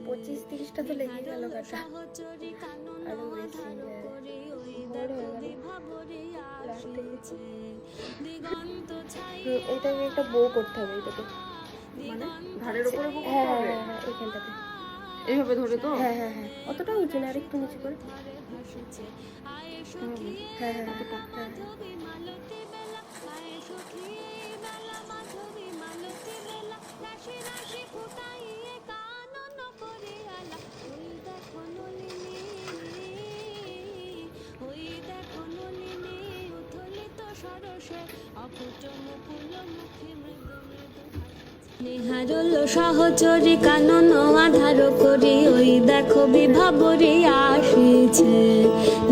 25-30টা তো লেগে গেল কাটা, আরো বেশি। এটাকে একটা বো করতে হবে, এটাকে মানে ধারের উপরে বো করতে হ্যাঁ হবে? হ্যাঁ হ্যাঁ, এইখানটাতে। এইভাবে ধরে তো? হ্যাঁ হ্যাঁ হ্যাঁ, অতটা উঁচু না, আরেকটু নিচু করে। হ্যাঁ হ্যাঁ অতটা? হ্যাঁ। নিহারল সহচরী কানন আধার করি ওই দেখো বিভাবরী আসিছে।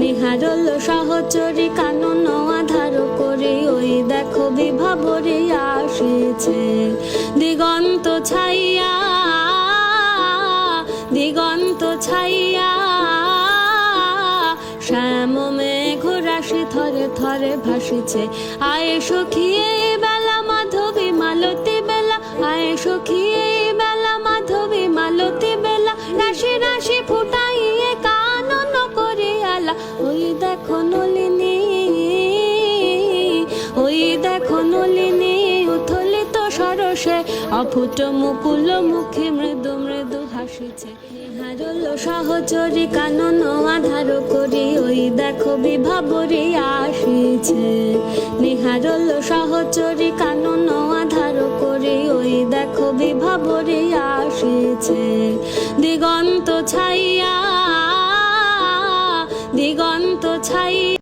নিহারল সহচরী কানন আধার করি ওই দেখো বিভাবরী আসিছে। দিগন্ত ছাইয়া দিগন্ত ছাইয়া শ্যাম মেঘ রাশি থরে থরে ভাসিছে। আয় সখী এই বেলা মাধবী মালতী বেলা, আয় সখী এই বেলা মাধবী মালতী বেলা, রাশি রাশি ফুটাইয়ে কানন করে আলা। ওই দেখো নলিনী, ওই দেখো নলিনী উথলিত সরসে, অফুট মুকুল মুখে মৃদু মৃদু হাসিছে। নিহারল সহচরী কানন আধার করি ওই দেখো বিভাবরী আসিছে। নিহারল সহচরী কানন আধার করি ওই দেখো বিভাবরী আসিছে। দিগন্ত ছাইয়া দিগন্ত ছাইয়া